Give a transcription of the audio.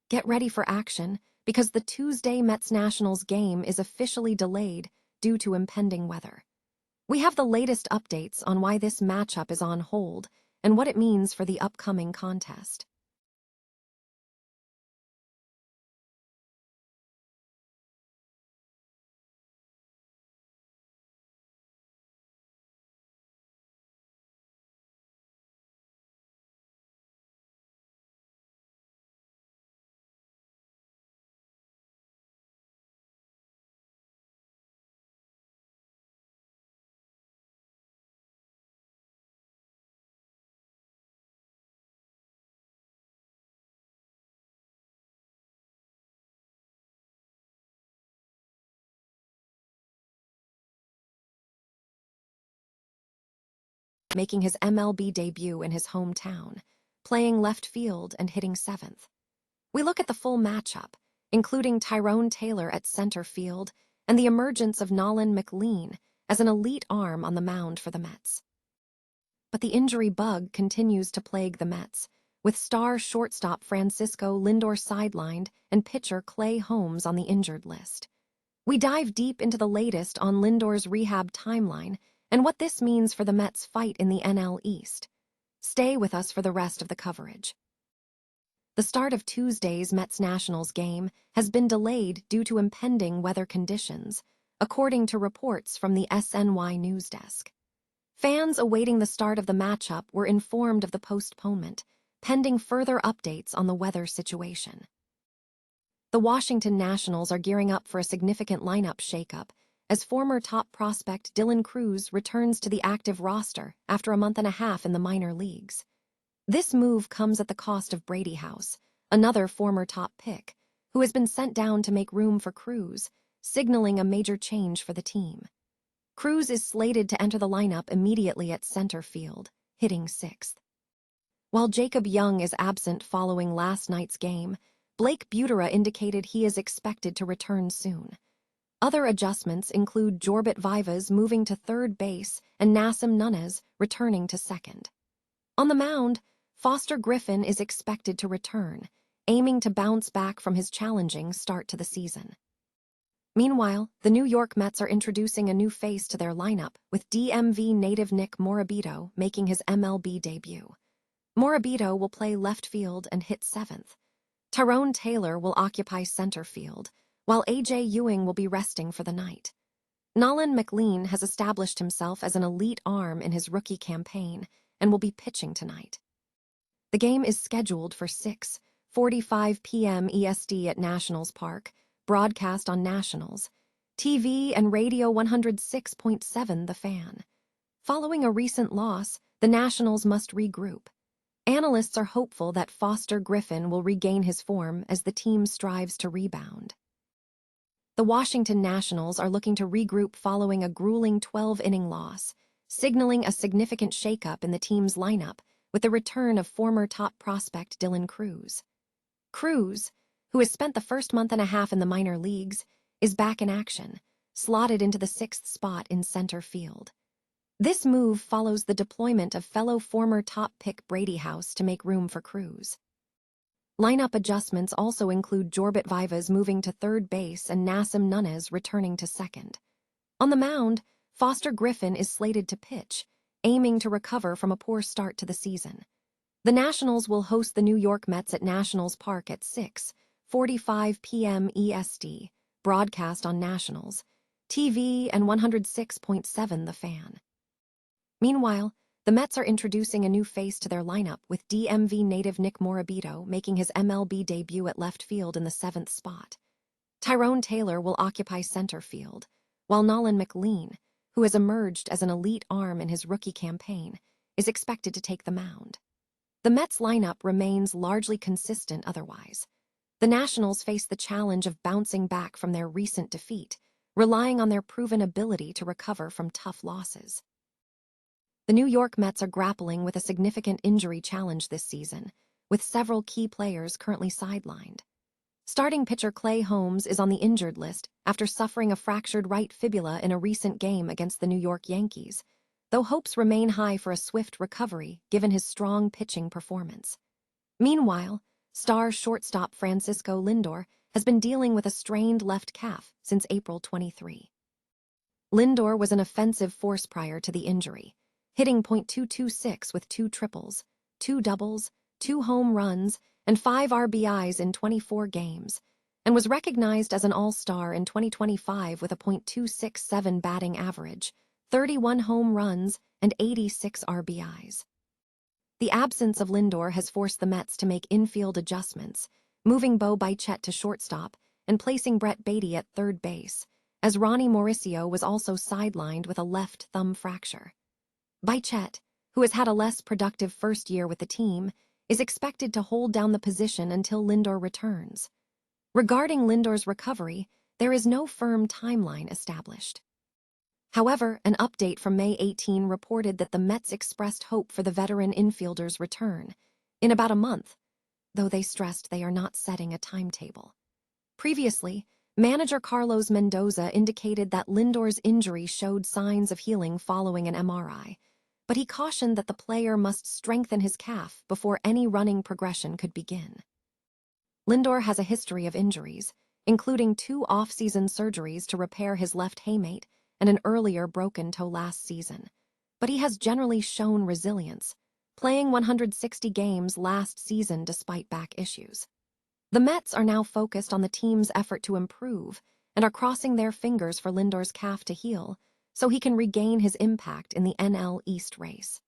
Get ready for action because the Tuesday Mets-Nationals game is officially delayed due to impending weather. We have the latest updates on why this matchup is on hold and what it means for the upcoming contest. Making his MLB debut in his hometown, playing left field and hitting seventh. We look at the full matchup, including Tyrone Taylor at center field and the emergence of Nolan McLean as an elite arm on the mound for the Mets. But the injury bug continues to plague the Mets, with star shortstop Francisco Lindor sidelined and pitcher Clay Holmes on the injured list. We dive deep into the latest on Lindor's rehab timeline and what this means for the Mets' fight in the NL East. Stay with us for the rest of the coverage. The start of Tuesday's Mets-Nationals game has been delayed due to impending weather conditions, according to reports from the SNY news desk. Fans awaiting the start of the matchup were informed of the postponement, pending further updates on the weather situation. The Washington Nationals are gearing up for a significant lineup shakeup as former top prospect Dylan Crews returns to the active roster after a month and a half in the minor leagues. This move comes at the cost of Brady House, another former top pick, who has been sent down to make room for Crews, signaling a major change for the team. Crews is slated to enter the lineup immediately at center field, hitting sixth. While Jacob Young is absent following last night's game, Blake Butera indicated he is expected to return soon. Other adjustments include Jorbit Vivas moving to third base and Nassim Nunez returning to second. On the mound, Foster Griffin is expected to return, aiming to bounce back from his challenging start to the season. Meanwhile, the New York Mets are introducing a new face to their lineup, with DMV native Nick Morabito making his MLB debut. Morabito will play left field and hit seventh. Tyrone Taylor will occupy center field, while A.J. Ewing will be resting for the night. Nolan McLean has established himself as an elite arm in his rookie campaign and will be pitching tonight. The game is scheduled for 6:45 p.m. EST at Nationals Park, broadcast on Nationals, TV and Radio 106.7 The Fan. Following a recent loss, the Nationals must regroup. Analysts are hopeful that Foster Griffin will regain his form as the team strives to rebound. The Washington Nationals are looking to regroup following a grueling 12-inning loss, signaling a significant shakeup in the team's lineup with the return of former top prospect Dylan Crews. Crews, who has spent the first month and a half in the minor leagues, is back in action, slotted into the sixth spot in center field. This move follows the deployment of fellow former top pick Brady House to make room for Crews. Lineup adjustments also include Jorbit Vivas moving to third base and Nassim Nunez returning to second. On the mound, Foster Griffin is slated to pitch, aiming to recover from a poor start to the season. The Nationals will host the New York Mets at Nationals Park at 6:45 p.m. EST, broadcast on Nationals, TV and 106.7 The Fan. Meanwhile, the Mets are introducing a new face to their lineup with DMV native Nick Morabito making his MLB debut at left field in the seventh spot. Tyrone Taylor will occupy center field, while Nolan McLean, who has emerged as an elite arm in his rookie campaign, is expected to take the mound. The Mets lineup remains largely consistent otherwise. The Nationals face the challenge of bouncing back from their recent defeat, relying on their proven ability to recover from tough losses. The New York Mets are grappling with a significant injury challenge this season, with several key players currently sidelined. Starting pitcher Clay Holmes is on the injured list after suffering a fractured right fibula in a recent game against the New York Yankees, though hopes remain high for a swift recovery given his strong pitching performance. Meanwhile, star shortstop Francisco Lindor has been dealing with a strained left calf since April 23. Lindor was an offensive force prior to the injury, hitting .226 with 2 triples, 2 doubles, 2 home runs, and 5 RBIs in 24 games, and was recognized as an all-star in 2025 with a .267 batting average, 31 home runs, and 86 RBIs. The absence of Lindor has forced the Mets to make infield adjustments, moving Bo Bichette to shortstop and placing Brett Beatty at third base, as Ronnie Mauricio was also sidelined with a left thumb fracture. Bichette, who has had a less productive first year with the team, is expected to hold down the position until Lindor returns. Regarding Lindor's recovery, there is no firm timeline established. However, an update from May 18 reported that the Mets expressed hope for the veteran infielder's return in about a month, though they stressed they are not setting a timetable. Previously, manager Carlos Mendoza indicated that Lindor's injury showed signs of healing following an MRI, but he cautioned that the player must strengthen his calf before any running progression could begin. Lindor has a history of injuries, including 2 off-season surgeries to repair his left haymate and an earlier broken toe last season, but he has generally shown resilience, playing 160 games last season despite back issues. The Mets are now focused on the team's effort to improve and are crossing their fingers for Lindor's calf to heal so he can regain his impact in the NL East race.